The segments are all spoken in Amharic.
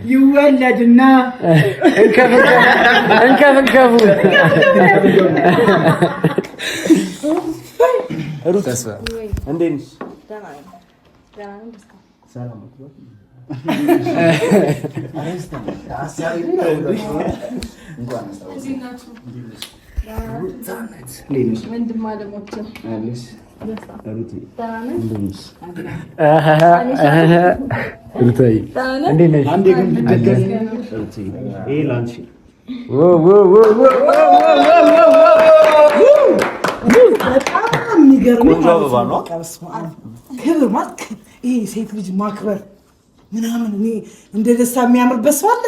ይወለድና እንከፍንከፉ ሩት እንዴት ነሽ? ሰላም ሴት ልጅ ማክበር ምናምን እኔ እንደ ደስታ የሚያምርበት ሰው አለ።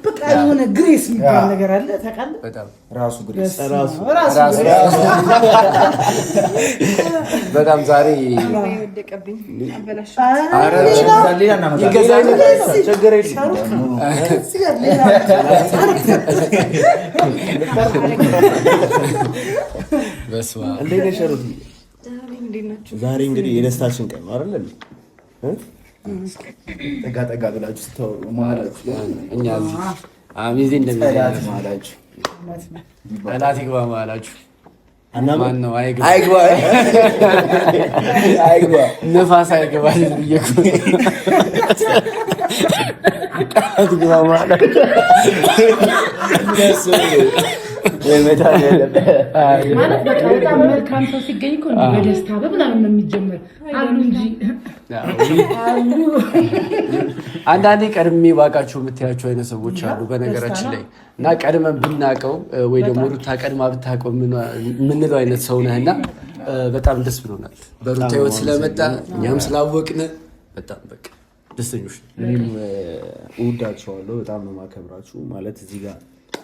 በቃ የሆነ ግሬስ የሚባል ነገር አለ ታውቃለህ? ራሱ ግሬስ በጣም ዛሬ ዛሬ እንግዲህ የደስታችን ቀን ነው አይደል? ጠጋ ጠጋ ብላችሁ ስታወሩ መሀላችሁ እኛ አሚዜ እንደሚጠላት መሀላችሁ ጠላት ይግባ መሀላችሁ ማን ነው? አይግባ ነፋስ አይግባ ብዬ እኮ ጠላት ይግባ መሀላችሁ ማለት በጣም መልካም ሰው ሲገኝ እኮ በደስታ በምናምን ነው የሚጀምር አሉ እንጂ አንዳንዴ ቀድሜ ባውቃቸው የምታያቸው አይነት ሰዎች አሉ በነገራችን ላይ እና ቀድመን ብናውቀው ወይ ደግሞ ሩታ ቀድማ ብታውቀው የምንለው አይነት ሰው ነህና በጣም ደስ ብሎናል። በሩታ ህይወት ስለመጣ እኛም ስላወቅን በጣም በቃ ደስተኞች እኔም እወዳችኋለሁ። በጣም ነው የማከብራችሁ። ማለት እዚህ ጋር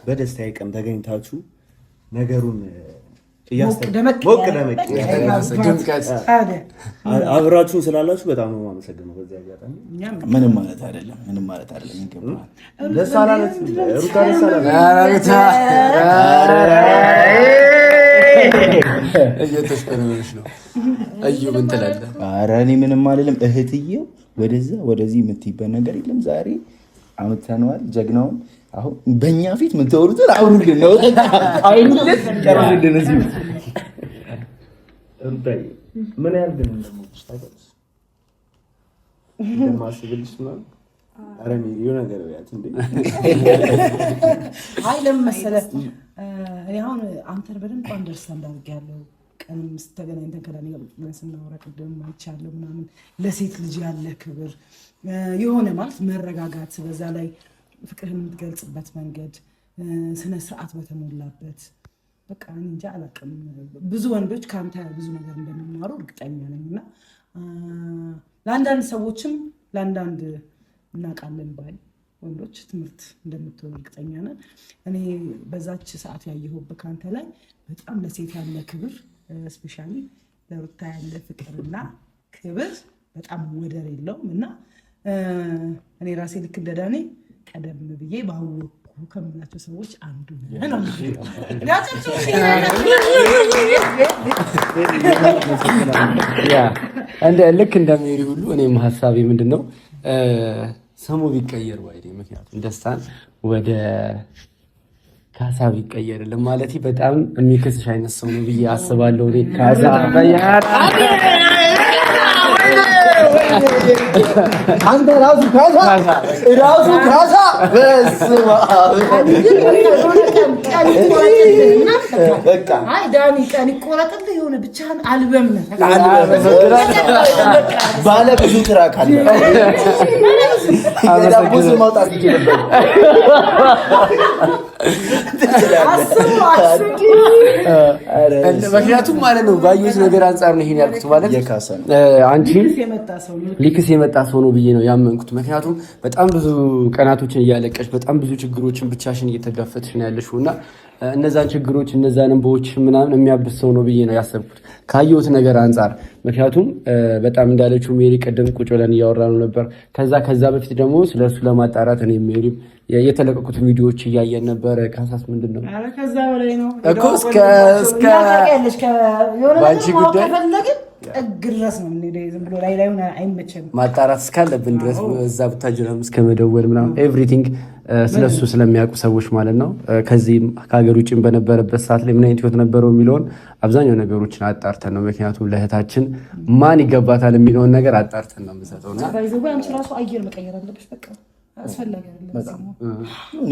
በደስታዬ ቀን ተገኝታችሁ ነገሩን ሞቅ ደመቅ አብራችሁን ስላላችሁ በጣም ነው የማመሰግነው። በዚህ አጋጣሚ ምንም ማለት አይደለም ይገባል። ደስ አላለች ሩታ ደስ አላለች እየተሽከረመሽ ነው። እዩ ምን ትላለህ? ኧረ እኔ ምንም አልልም። እህትዬው ወደዚህ የምትይበት ነገር የለም። ዛሬ አመተነዋል ጀግናውን። አሁን በእኛ ፊት የምታወሩትን አውሩልን ነው ጨርሱልን። እዚሁ ሩታዬ ምን ያህል ግን እንደምወድሽ ታውቂያለሽ? እንደማስብልሽ ምናምን ኧረ ሚሊዮ ነገር ያት እንዴ አይ ለምን መሰለህ እኔ አሁን አንተን በደንብ አንደርስታንድ አድርጌያለሁ። ቀንም ስተገናኝተን ከዳኒ ጋር ስናወራ ቅድም አይቻለሁ ምናምን ለሴት ልጅ ያለ ክብር የሆነ ማለት መረጋጋት፣ በዛ ላይ ፍቅርህን የምትገልጽበት መንገድ ስነ ስርዓት በተሞላበት በቃ እንጃ አላውቅም። ብዙ ወንዶች ከአንተ ብዙ ነገር እንደሚማሩ እርግጠኛ ነኝ እና ለአንዳንድ ሰዎችም ለአንዳንድ እናውቃለን ባይ ወንዶች ትምህርት እንደምትሆን እርግጠኛ ነን። እኔ በዛች ሰዓት ያየሁበት ከአንተ ላይ በጣም ለሴት ያለ ክብር፣ ስፔሻሊ ለሩታ ያለ ፍቅርና ክብር በጣም ወደር የለውም እና እኔ ራሴ ልክ እንደ ዳኒ ቀደም ብዬ ባወቅኩ ከምላቸው ሰዎች አንዱ ነው። ልክ እንደሜሪ ሁሉ እኔም ሀሳቤ ምንድን ነው ስሙ ቢቀየር ወይ ምክንያቱም ደስታን ወደ ካሳ ቢቀየርልን ማለት በጣም የሚከስሽ አይነት ሰው ነው ብዬ አስባለሁ። እኔ ካሳ አንተ ራሱ ካሳ በስመ አብ በቃ አይ ዳኒ ቀን ይቆረጥልህ የሆነ ብቻህን አልበም ነህ ባለ ብዙ ትራክ አለ ብዙ ማውጣት ይችላል። ምክንያቱም ማለት ነው ባየሁት ነገር አንጻር ነው ይሄን ያልኩት። ማለት አንቺ ሊክስ የመጣ ሰው ነው ብዬ ነው ያመንኩት። ምክንያቱም በጣም ብዙ ቀናቶችን እያለቀሽ በጣም ብዙ ችግሮችን ብቻሽን እየተጋፈጥሽ ነው ያለሽው እና እነዛን ችግሮች እነዛን እንባዎች ምናምን የሚያብስ ሰው ነው ብዬ ነው ያሰብኩት ካየሁት ነገር አንጻር። ምክንያቱም በጣም እንዳለችው ሜሪ ቅድም ቁጭ ብለን እያወራነው ነበር። ከዛ በፊት ደግሞ ስለሱ ለማጣራት እኔ ሜሪ የተለቀቁት ቪዲዮዎች እያየን ነበረ። ካሳስ ምንድን ነው ከዛ በላይ ነው እኮ እስከ ባንቺ ጉዳይ ጥግ ድረስ ነው የምንሄደው። ዝም ብሎ ላይ አይመቸም። ማጣራት እስካለብን ድረስ እዛ ብታጅራም እስከ መደወል ምናምን ኤቭሪቲንግ ስለሱ ስለሚያውቁ ሰዎች ማለት ነው። ከዚህም ከሀገር ውጭም በነበረበት ሰዓት ላይ ምን አይነት ህይወት ነበረው የሚለውን አብዛኛው ነገሮችን አጣርተን ነው። ምክንያቱም ለእህታችን ማን ይገባታል የሚለውን ነገር አጣርተን ነው የምንሰጠው እና አንቺ ራሱ አየር መቀየር አለብሽ። በቃ አስፈላጊ አይደለም።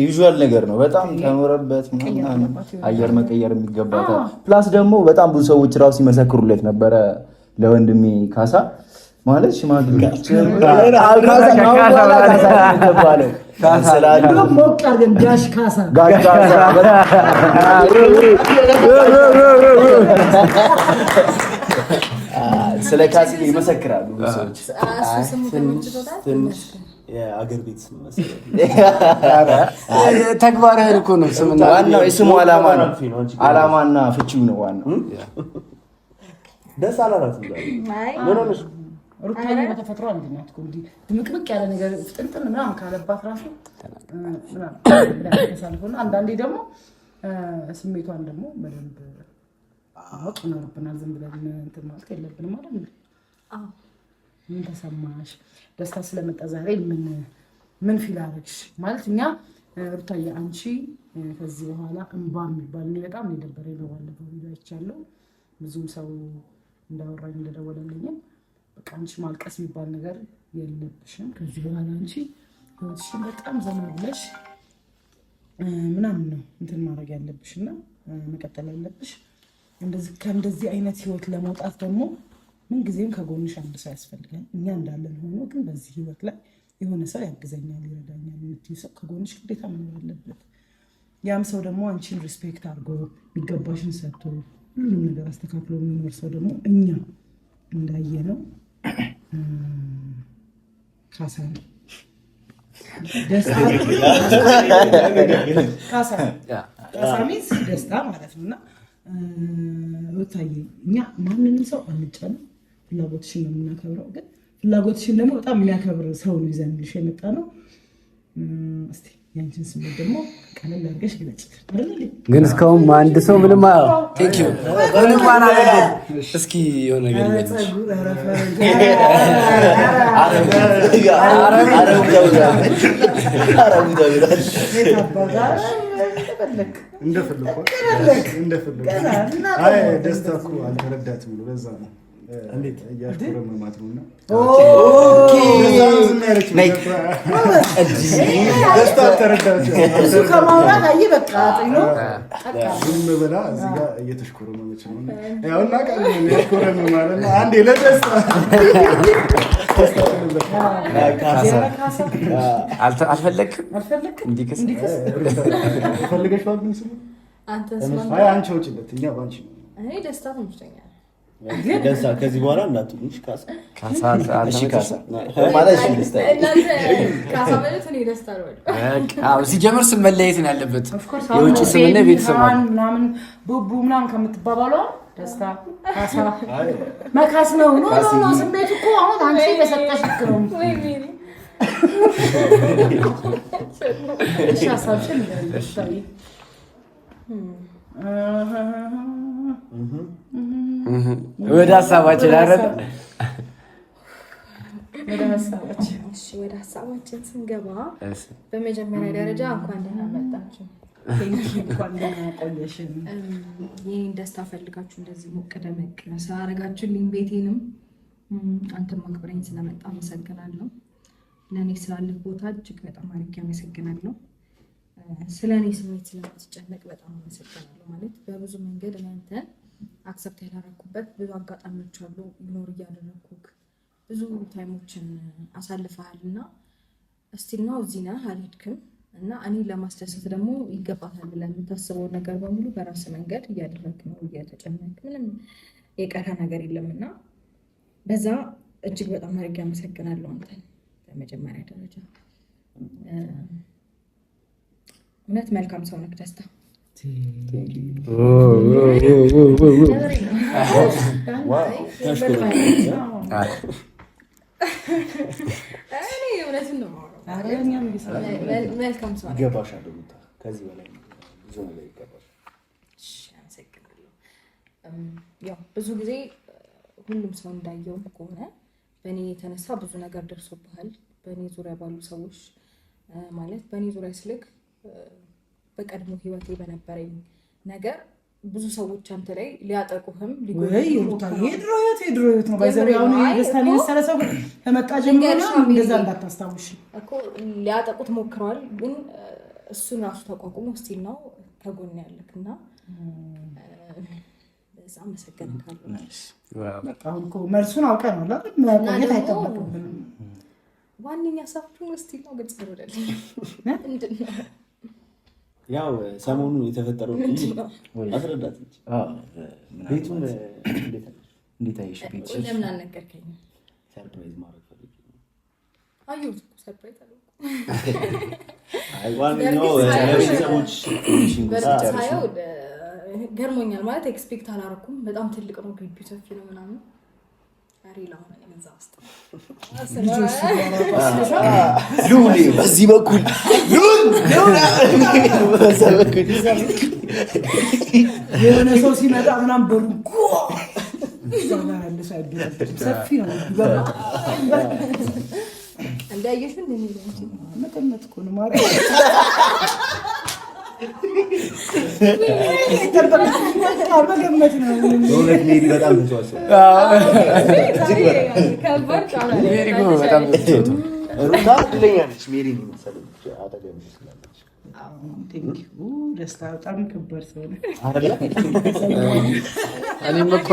ዩዥዋል ነገር ነው። በጣም ተኖረበት ምናምን አየር መቀየር የሚገባታል። ፕላስ ደግሞ በጣም ብዙ ሰዎች ራሱ ሲመሰክሩለት ነበረ ለወንድሜ ካሳ ማለት ሽማግሌ ስለ ካሲ ይመሰክራሉ ሰዎች። የአገር ቤት ስም መሰለኝ። ተግባርህን እኮ ነው ስምና ዋናው የስሙ ዓላማ ነው። ዓላማና ፍቺው ነው ዋናው። ደስ አላላትም ምን ሆነሽ? ሩታዬ በተፈጥሮ አንድ ናት እኮ እንዲህ ድምቅምቅ ያለ ነገር ፍጥንጥን ምናምን ካለባት ራሱ ምናምን አንዳንዴ ደግሞ ስሜቷን ደግሞ በደንብ ማወቅ ይኖርብናል። ዝም ብለን እንትን ማለት የለብንም ማለት ነው። ምን ተሰማሽ? ደስታ ስለመጣ ዛሬ ምን ፊል አደረግሽ? ማለት እኛ ሩታዬ አንቺ ከዚህ በኋላ እንባ የሚባል እኔ በጣም የደበረኝ ነው። ባለፈው ቪዲዮ አይቻለሁ። ብዙም ሰው እንዳወራኝ እንደደወለልኝም በቃ አንቺ ማልቀስ የሚባል ነገር የለብሽም። ከዚህ በኋላ አንቺ ህይወትሽን በጣም ዘና ብለሽ ምናምን ነው እንትን ማድረግ ያለብሽና መቀጠል ያለብሽ። ከእንደዚህ አይነት ህይወት ለመውጣት ደግሞ ምንጊዜም ከጎንሽ አንድ ሰው ያስፈልጋል። እኛ እንዳለን ሆኖ ግን በዚህ ህይወት ላይ የሆነ ሰው ያግዘኛል፣ ይረዳኛል የምትይው ሰው ከጎንሽ ግዴታ መኖር አለበት። ያም ሰው ደግሞ አንቺን ሪስፔክት አድርጎ የሚገባሽን ሰጥቶ ሁሉም ነገር አስተካክሎ የሚኖር ሰው ደግሞ እኛ እንዳየነው ካሳ ነው። ካሳ ሚንስ ደስታ ማለት ነው። እና ሩታዬ እኛ ማንንም ሰው አንጫንም፣ ፍላጎትሽን ነው የምናከብረው። ግን ፍላጎትሽን ደግሞ በጣም የሚያከብር ሰው ነው ይዘንልሽ የመጣ ነው። እስቲ ያንቺን ስሜት ደግሞ ቀለል አድርገሽ ግለጭ። ግን እስካሁን አንድ ሰው ምንም ቴንክ ዩ ምንም አላደረገም። እስኪ የሆነ ነገር ይመልሽ። ደስታ እኮ አልተረዳትም ብሎ ለዛ ነው እንዴት እያሽኮረመማት ነውና ደስታ አልተረዳትም። እሱ ከማውራት አይ በቃ ነው ዝም ብላ እዚህ ጋር እየተሽኮረመመች ነው። ያውና ቃል ነው እያሽኮረመመ ማለት ነው። አንዴ ለደስታ አልፈለግም እንዲከስ ፈልገሽዋል። ግን ስሙ አንቺ ውጭለት እኛ ባንቺ ነው። እኔ ደስታ ተመችቶኛል። ደስታ ከዚህ በኋላ እንዳትሉሽ ካሳ ሲጀምር ስም መለየት ነው ያለበት። የውጭ ስምና ቤተሰብ ምናምን ቡቡ ምናምን ከምትባባሉ ደስታ ካሳ መካስ ነው። ኖ ስሜት እኮ አሁን አንቺ በሰጠሽ ነው። እሺ ሀሳብሽን ንገሪኝ። ወደ ሀሳባችን አይደል? ወደ ሀሳባችን ስንገባ በመጀመሪያ ደረጃ እንኳን ደህና መጣችሁ። ይህን ደስታ ፈልጋችሁ እንደዚህ ሞቅ ደመቅ ስላደረጋችሁልኝ ቤቴንም አንተም አክብረኝ ስለመጣ አመሰግናለሁ። ለእኔ ስላለህ ቦታ እጅግ በጣም አድርጌ አመሰግናለሁ። ስለ እኔ ስሜት ስለምትጨነቅ በጣም አመሰግናለሁ። ማለት በብዙ መንገድ እናንተን አክሰፕት ያላረኩበት ብዙ አጋጣሚዎች አሉ። ኢግኖር እያደረኩክ ብዙ ታይሞችን አሳልፈሃል እና እስቲል ነው እዚህ ነህ አልሄድክም እና እኔ ለማስደሰት ደግሞ ይገባታል ብለህ የምታስበው ነገር በሙሉ በራስ መንገድ እያደረግክ ነው፣ እየተጨነቅ ምንም የቀረ ነገር የለምና በዛ እጅግ በጣም አድርጌ አመሰግናለሁ አንተን በመጀመሪያ ደረጃ። እውነት መልካም ሰው ነህ ደስታ። ብዙ ጊዜ ሁሉም ሰው እንዳየው ከሆነ በእኔ የተነሳ ብዙ ነገር ደርሶብሃል። በእኔ ዙሪያ ባሉ ሰዎች ማለት በእኔ ዙሪያ ስልክ በቀድሞ ህይወቴ በነበረኝ ነገር ብዙ ሰዎች አንተ ላይ ሊያጠቁህም ሄድሮት ነው ባይዘሪያውን ደስታን የመሰለ ሰው ከመጣ ጀምሮ እንደዛ እንዳታስታውሽ እኮ ሊያጠቁት ሞክረዋል። ግን እሱን ራሱ ተቋቁሞ ስቲል ነው ከጎን ያለክና በዛ አመሰግናለሁ። አሁን እኮ መልሱን አውቀን ነው ማለት አይጠበቅብንም። ዋንኛ ሳፍቱ ስቲል ነው ግልጽ አይደለም ምንድነው ያው ሰሞኑ የተፈጠረው አስረዳት እንጂ ቤቱን እንዴት አይሽ? ቤት ለምን አልነገርከኝም? ሰርፕራይዝ ማድረግ ፈልጌ ነው። አዩት ሰርፕራይዝ አለው። ዋናው ለቤተሰቦች በርሳየው ገርሞኛል ማለት ኤክስፔክት አላረኩም። በጣም ትልቅ ነው፣ ግቢው ሰፊ ነው ምናምን ሉሊ በዚህ በኩል የሆነ ሰው ሲመጣ ምናምን በሩ ሰፊ ነው እንዳየሽ መቀመጥ እኮ ነው ማለት መገመት ነው። በእውነት ሜሪ በጣም ተዋሰ ሩታ እድለኛ ነች። ሜሪ የምትሰለች አጠገብ ስላለች ደስታ በጣም ከባድ ሰው ነው። እኔም እኮ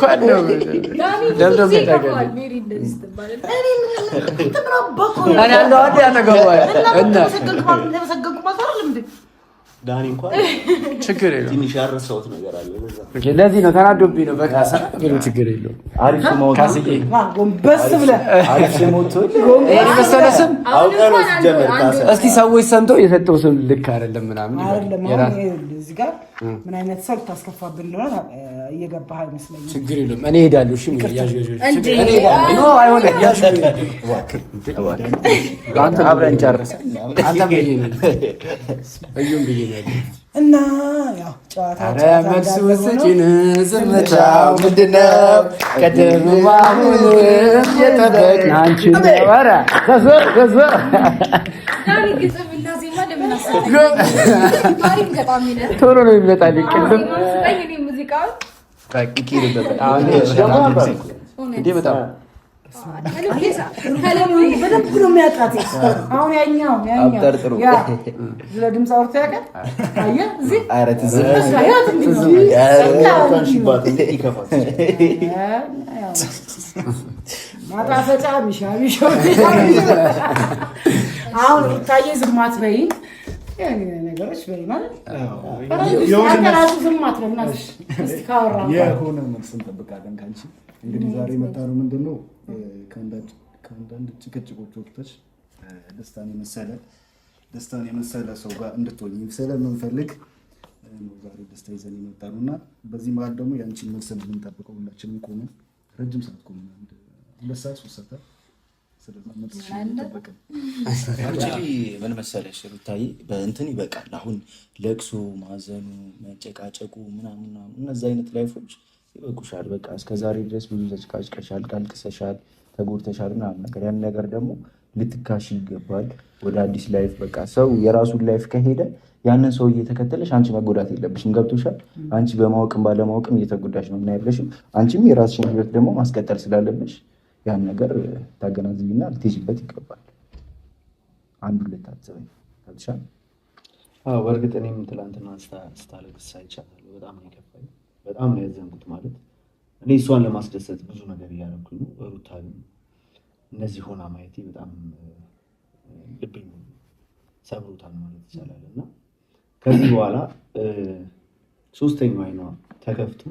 አለው ደብደብ ይታገል ዳኒ እንኳን ችግር የለውም። ትንሽ ያረሳሁት ነገር አለ። ለዚህ ነው ተናዶብኝ ነው። በቃ ሰራ ችግር የለውም። አሪፍ ሞት ካስዬ ጎንበስ ብለህ አሪፍ ሞት ይሄን መሰለ ስም አውቀው ጀመር ካሳ እስቲ ሰዎች ሰምተው የሰጠው ስም ልክ አይደለም ምናምን ይላል። እዚህ ጋር ምን አይነት ሰው ታስከፋብን እንደሆነ እየገባህ አይመስለኝም። ችግር የለውም። እኔ እሄዳለሁ። እሺ እኔ እሄዳለሁ። አይሆንም። አንተ አብረን ጨርሰን አንተ ብዬ ነው እዩም ብዬ ነው እና ያው ጨዋታ መልስ ወስጪን ዝምታው ምንድነው? ቀደም ባሁን የጠበቅን አንቺ ነው። ኧረ ከዞ ቶሎ ነው የሚመጣልኝ። ቅድም በጣም በደንብ ነው የሚያውቃት። አሁን ያኛው ስለ ድምፅ አውርቶ ያውቃል። አየህ እዚህ ማጣፈጫ ሚሻ አሁን ታየ ዝም አትበይ ነገሮች በይ ማለት ራሱ ዝም አትበይና እስኪ ካወራ የሆነ መልስ እንጠብቃለን ከአንቺ። እንግዲህ ዛሬ የመጣነው ምንድን ነው ከአንዳንድ ጭቅጭቆች ወቅቶች ደስታን የመሰለ ሰው ጋር እንድትሆኝ ስለምንፈልግ ዛሬ ደስታ ይዘን የመጣነው እና በዚህ መሀል ደግሞ የአንቺን መልስ እንድንጠብቀው ሁላችንም ቆመን ረጅም ሰዓት ቆመን 2 ሰዓት 3 ሰዓት ምን መሰለሽ ሩታዬ በእንትን ይበቃል። አሁን ለቅሶ፣ ማዘኑ፣ መጨቃጨቁ ምናምን እነዚህ አይነት ላይፎች ይበቁሻል። በቃ እስከዛሬ ድረስ ብዙ ተጨቃጭቀሻል፣ ቀልቅሰሻል፣ ተጎድተሻል ምናምን ነገር ያን ነገር ደግሞ ልትካሽ ይገባል። ወደ አዲስ ላይፍ በቃ ሰው የራሱን ላይፍ ከሄደ ያንን ሰው እየተከተለሽ አንቺ መጎዳት የለብሽም። ገብቶሻል? አንቺ በማወቅም ባለማወቅም እየተጎዳሽ ነው እና ያለሽም አንቺም የራስሽን ህይወት ደግሞ ማስቀጠል ስላለብሽ ያን ነገር ታገናዝቢና ልትይዥበት ይገባል። አንዱ ልታዘበኝ ታልሻል። በእርግጥ እኔም ትላንትና ስታለቅስ አይቻታለሁ። በጣም ነው የከፋኝ፣ በጣም ነው ያዘንኩት። ማለት እኔ እሷን ለማስደሰት ብዙ ነገር እያደረኩኝ ነው። ሩታ እነዚህ ሆና ማየቴ በጣም ልቤን ሰብሮታል ማለት ይቻላል። እና ከዚህ በኋላ ሶስተኛው አይኗ ተከፍቶ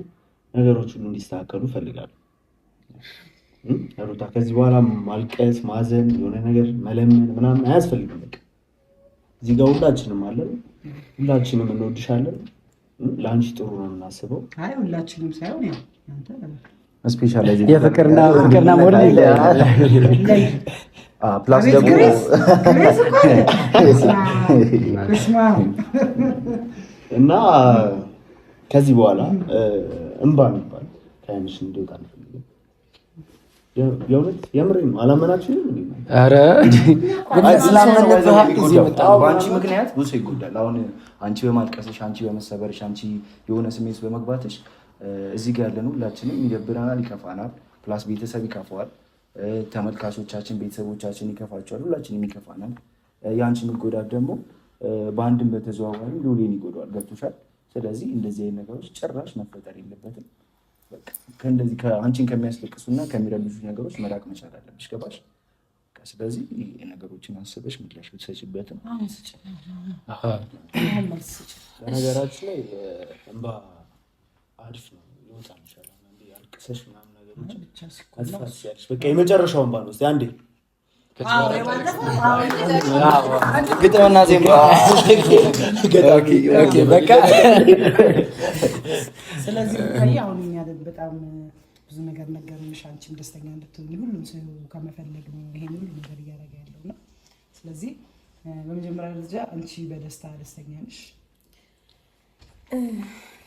ነገሮች ሁሉ እንዲስተካከሉ እፈልጋለሁ። ሩታ ከዚህ በኋላ ማልቀስ፣ ማዘን፣ የሆነ ነገር መለመን ምናምን አያስፈልግም። በቃ እዚህ ጋር ሁላችንም አለን፣ ሁላችንም እንወድሻለን። ለአንቺ ጥሩ ነው የምናስበው። አይ ሁላችንም ሳይሆን ያው ስፔሻላይዝ የፍቅርና ሞዴል ይለያል። ፕላስ ደግሞ እና ከዚህ በኋላ እንባ የሚባል ከአይንሽ እንዲወጣ አንፈልግም። የእውነት የምሬን ነው። አላመናችሁም? ኧረ በአንቺ ምክንያት ብዙ ሰው ይጎዳል። አሁን አንቺ በማልቀስሽ፣ አንቺ በመሰበርሽ፣ አንቺ የሆነ ስሜት በመግባትሽ እዚህ ጋር ያለን ሁላችንም ይደብረናል፣ ይከፋናል። ፕላስ ቤተሰብ ይከፋዋል፣ ተመልካቾቻችን፣ ቤተሰቦቻችን ይከፋቸዋል፣ ሁላችንም ይከፋናል። የአንቺ መጎዳት ደግሞ በአንድም በተዘዋዋሪ ሎሌን ይጎዳዋል። ገብቶሻል? ስለዚህ እንደዚህ አይነት ነገሮች ጭራሽ መፈጠር የለበትም። ከእንደዚህ አንቺን ከሚያስለቅሱና ከሚረብሹ ነገሮች መራቅ መቻል አለብሽ። ገባሽ? ስለዚህ ነገሮችን አስበሽ ምላሽ ብትሰጪበትም። በነገራችን ላይ እንባ አሪፍ ነው፣ ይወጣል ይሻላል። አንዴ አልቅሰሽ ምናምን ነገሮችን አትፋስያለሽ። በቃ የመጨረሻው እንባ ነው። እስኪ አንዴ ግጥምና ዜማ በቃ ስለዚህ አሁን እኛ በጣም ብዙ ነገር ነገሩንሽ፣ አንቺም ደስተኛ እንድትሆኝ ሁሉም ሰው ከመፈለግ ነው ይሄን ሁሉ ነገር እያደረገ ያለው ነው። ስለዚህ በመጀመሪያ ደረጃ አንቺ በደስታ ደስተኛ ነሽ?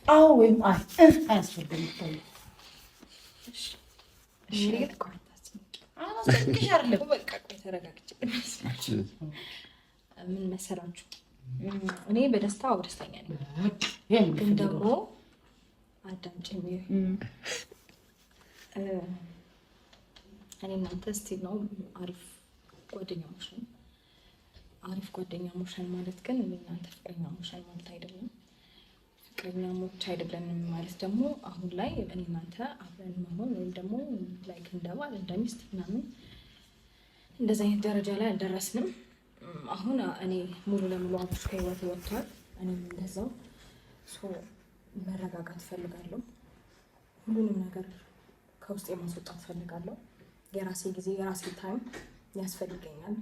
አዎ ወይም አይ አያስፈልግም። ምን መሰላችሁ፣ እኔ በደስታ ደስተኛ ነኝ፣ ግን ደግሞ አዳምጪኝ። እኔ እናንተ ስቲል ነው አሪፍ ጓደኛሞች ነን። አሪፍ ጓደኛሞች ነን ማለት ግን እናንተ ፍቅረኛሞች ነን ማለት አይደለም። ፍቅረኛሞች አይደለንም ማለት ደግሞ አሁን ላይ እኔ እናንተ አብረን መሆን ወይም ደግሞ ላይክ እንደ ባል እንደ ሚስት ምናምን እንደዚህ አይነት ደረጃ ላይ አልደረስንም። አሁን እኔ ሙሉ ለሙሉ አብሮሽ ከህይወት ወጥቷል። እኔም እንደዛው መረጋጋት ፈልጋለሁ። ሁሉንም ነገር ከውስጥ የማስወጣት ፈልጋለሁ። የራሴ ጊዜ የራሴ ታይም ያስፈልገኛል።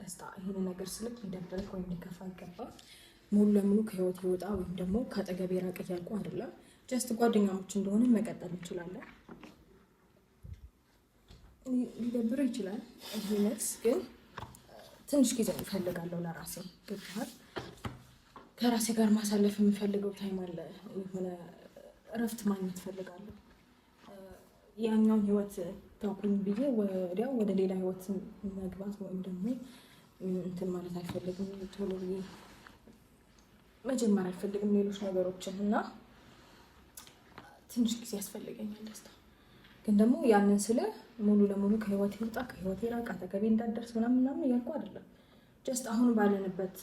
ደስታ ይሄን ነገር ስልክ ሊደብርህ ወይም ሊከፋ ይገባል። ሙሉ ለሙሉ ከህይወት ይወጣ ወይም ደግሞ ከአጠገቤ ራቅ እያልኩ አይደለም። ጀስት ጓደኛሞች እንደሆነ መቀጠል እንችላለን። ሊደብርህ ይችላል ይሄንስ፣ ግን ትንሽ ጊዜ እፈልጋለሁ ለራሴ። ገብቶሃል? ከራሴ ጋር ማሳለፍ የምፈልገው ታይም አለ። የሆነ እረፍት ማግኘት እፈልጋለሁ። ያኛውን ህይወት ታውቁኝ ብዬ ወዲያው ወደ ሌላ ህይወት መግባት ወይም ደግሞ እንትን ማለት አልፈልግም። ቶሎ ብዬ መጀመር አልፈልግም ሌሎች ነገሮችን እና ትንሽ ጊዜ ያስፈልገኛል ደስታ። ግን ደግሞ ያንን ስለ ሙሉ ለሙሉ ከህይወት ይወጣ ከህይወት ይራቅ አጠገቤ እንዳትደርስ ምናምን እያልኩ አይደለም። ጀስት አሁን ባለንበት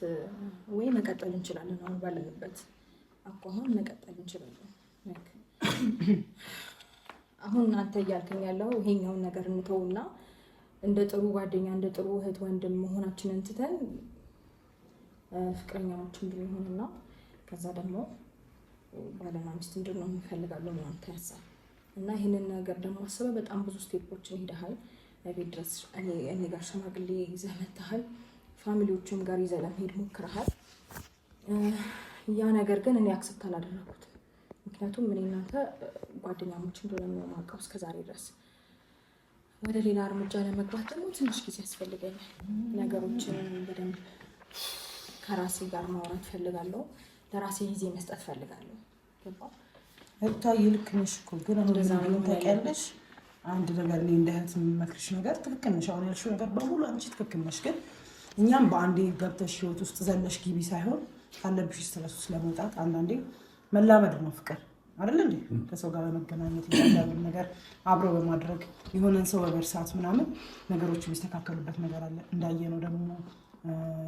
ወይ መቀጠል እንችላለን። አሁን ባለንበት አሁን መቀጠል እንችላለን። አሁን አንተ እያልከኝ ያለው ይሄኛውን ነገር እንተውና እንደ ጥሩ ጓደኛ እንደ ጥሩ እህት ወንድም መሆናችንን ትተን ፍቅረኛሞች እንድንሆንና ከዛ ደግሞ ባልና ሚስት እንድንሆን እንፈልጋለን ነው አንተ ያሳብ እና ይሄንን ነገር ደግሞ አስበህ በጣም ብዙ ስቴፖችን ሄደሃል። ቤት ድረስ እኔ ጋር ሽማግሌ ይዘህ መጥተሃል። ፋሚሊዎችም ጋር ይዘህ ለመሄድ ሞክረሃል። ያ ነገር ግን እኔ አክሰፕት አላደረኩትም። ምክንያቱም እኔ እናንተ ጓደኛሞች እንደሆነ ነው የማውቀው እስከዛሬ ድረስ። ወደ ሌላ እርምጃ ለመግባት ደግሞ ትንሽ ጊዜ ያስፈልገኛል። ነገሮችን በደንብ ከራሴ ጋር ማውራት ፈልጋለሁ። ለራሴ ጊዜ መስጠት ፈልጋለሁ። ገባ? እታይ ልክ ነሽ እኮ ግን እንደዛ ነው ታውቂያለሽ። አንድ ነገር እኔ እንደ እህት የምመክርሽ ነገር ትክክል ነሽ። አሁን ያልሽው ነገር በሙሉ አንቺ ትክክል ነሽ። ግን እኛም በአንዴ ገብተሽ ህይወት ውስጥ ዘለሽ ግቢ ሳይሆን ካለብሽ ስትረስ ውስጥ ለመውጣት አንዳንዴ መላመድ ነው ፍቅር አይደል እንዴ? ከሰው ጋር በመገናኘት ያለውን ነገር አብሮ በማድረግ የሆነን ሰው በመርሳት ምናምን ነገሮች የሚስተካከሉበት ነገር አለ። እንዳየነው ደግሞ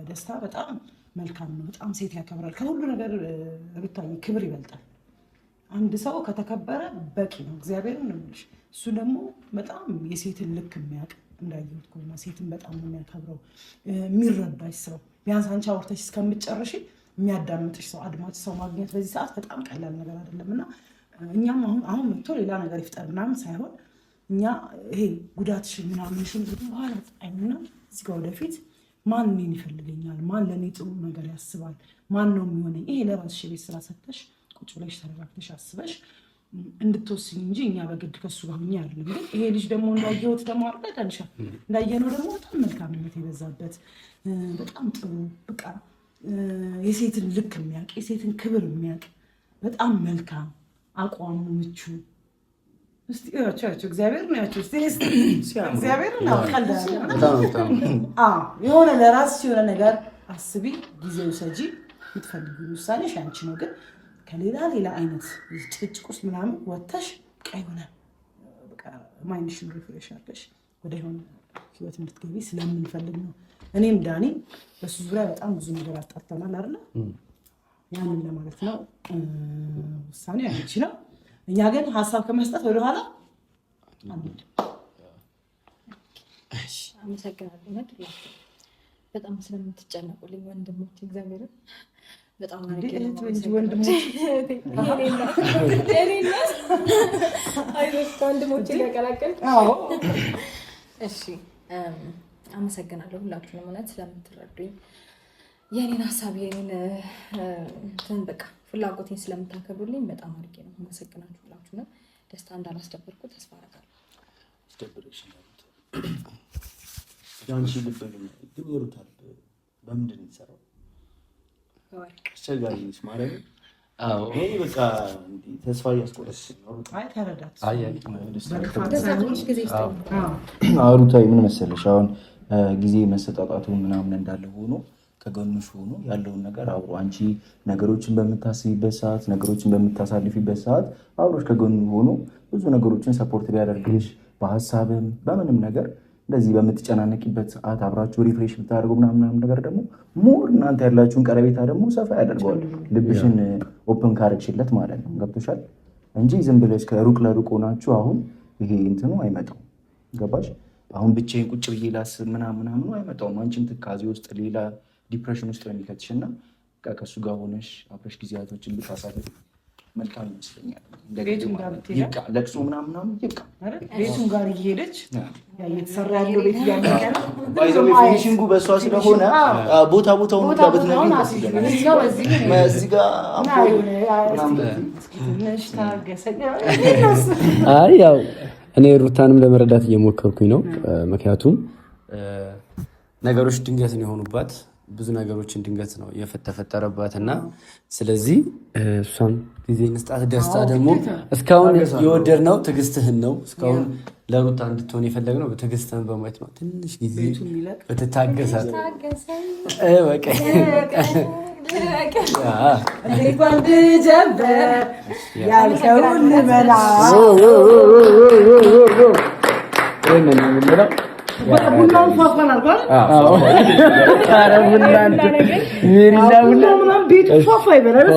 ደስታ በጣም መልካም ነው። በጣም ሴት ያከብራል። ከሁሉ ነገር ብታይ ክብር ይበልጣል። አንድ ሰው ከተከበረ በቂ ነው። እግዚአብሔርን ነው የምልሽ። እሱ ደግሞ በጣም የሴትን ልክ የሚያውቅ እንዳየሁት ከሆነ ሴትን በጣም ነው የሚያከብረው የሚረዳሽ ሰው ቢያንስ አንቺ አውርተሽ እስከምትጨርሺ የሚያዳምጥሽ ሰው አድማጭ ሰው ማግኘት በዚህ ሰዓት በጣም ቀላል ነገር አይደለም እና እኛም አሁን መጥቶ ሌላ ነገር ይፍጠር ምናምን ሳይሆን እኛ ይሄ ጉዳትሽን ምናምንሽን በኋላ ጣይና እዚህ ጋር ወደፊት ማን እኔን ይፈልገኛል፣ ማን ለእኔ ጥሩ ነገር ያስባል፣ ማን ነው የሚሆነኝ፣ ይሄ ለራስሽ የቤት ስራ ሰጥተሽ ቁጭ ብለሽ ተረጋግተሽ አስበሽ እንድትወስኝ እንጂ እኛ በግድ ከሱ ጋር ሁኚ አይደለም። ግን ይሄ ልጅ ደግሞ እንዳየሁት ደግሞ አርዳዳንሻ እንዳየነው ደግሞ በጣም መልካምነት የበዛበት በጣም ጥሩ በቃ የሴትን ልክ የሚያውቅ የሴትን ክብር የሚያውቅ በጣም መልካም አቋሙ ምቹ እስቲ ያቻችሁ እግዚአብሔር ነው ያቻችሁ እስቲ እግዚአብሔር ነው የሆነ ለራስሽ የሆነ ነገር አስቢ፣ ጊዜው ሰጂ፣ የምትፈልጊው ውሳኔሽ አንቺ ነው። ግን ከሌላ አይነት ጭቅጭቅ ውስጥ ምናምን ወጥተሽ ቀይ ሆነ በቃ ማይንድሽን ሪፍሬሽ አድርገሽ ወደ የሆነ ህይወት እንድትገቢ ስለምንፈልግ ነው። እኔም ዳኒ በሱ ዙሪያ በጣም ብዙ ነገር አጣርተናል አይደል? ያንን ለማለት ነው። ውሳኔ አንቺ ነው። እኛ ግን ሀሳብ ከመስጠት ወደኋላ አንድ አመሰግናለሁ። በጣም ስለምትጨነቁልኝ ወንድሞች እግዚአብሔርን በጣም አሪፍ ነው። ወንድሞቼ ጋር እሺ አመሰግናለሁ ሁላችሁንም እውነት ስለምትረዱኝ የኔን ሀሳብ የኔን በቃ ፍላጎቴን ስለምታከብሩልኝ በጣም አድርጌ ነው አመሰግናችሁ ሁላችሁንም። ደስታ እንዳላስደበርኩ ተስፋ አደርጋለሁ። ያንቺ ልብ ግን ይሩታል በምንድን ነው የተሰራው? አስቸጋሪ ነች ማለት ነው። አዎ እኔ በቃ ተስፋ እያስቆረጥሽ ነው። አይ ተረዳት። ሩታዬ ምን መሰለሽ አሁን ጊዜ መሰጣጣቱ ምናምን እንዳለ ሆኖ ከጎንሽ ሆኖ ያለውን ነገር አብሮ አንቺ ነገሮችን በምታስቢበት ሰዓት ነገሮችን በምታሳልፊበት ሰዓት አብሮሽ ከጎን ሆኖ ብዙ ነገሮችን ሰፖርት ቢያደርግሽ በሀሳብም በምንም ነገር እንደዚህ በምትጨናነቂበት ሰዓት አብራችሁ ሪፍሬሽ ብታደርጉ ምናምን ነገር ደግሞ ሞር እናንተ ያላችሁን ቀረቤታ ደግሞ ሰፋ ያደርገዋል። ልብሽን ኦፕን ካረግሽለት ማለት ነው። ገብቶሻል እንጂ ዝም ብለሽ ከሩቅ ለሩቅ ሆናችሁ አሁን ይሄ እንትኑ አይመጣም። ገባሽ? አሁን ብቻዬን ቁጭ ብዬ ላስብ ምናምኑ አይመጣውም። አንቺም ትካዜ ውስጥ ሌላ ዲፕሬሽን ውስጥ ነው የሚከትሽና ከእሱ ጋር ሆነሽ አብረሽ ጊዜያቶችን ብታሳልፍ መልካም ይመስለኛል። ለቅሶ ምናምን ይብቃ። ቤቱን ጋር እየሄደች እየተሰራ ያለው ቤት ባይዘው ፊኒሽንጉ በእሷ ስለሆነ ቦታውን ሁላ ብትነግሪኝ ደስ ይለኛል። እዚህ ጋር አይ ያው እኔ ሩታንም ለመረዳት እየሞከርኩኝ ነው። ምክንያቱም ነገሮች ድንገት ነው የሆኑባት ብዙ ነገሮችን ድንገት ነው የተፈጠረባት እና ስለዚህ እሷም ጊዜ እንስጣት። ደስታ ደግሞ እስካሁን የወደድነው ትዕግስትህን ነው። እስካሁን ለሩታ እንድትሆን የፈለግነው ትዕግስትህን በማየት ነው። ትንሽ ጊዜ ብትታገሳት በቃ ጓንድ ጀበር ያልከውን ልበላ ቡናውን ፏፏን አልኳል። ቤቱ ፏፏ ይበላል።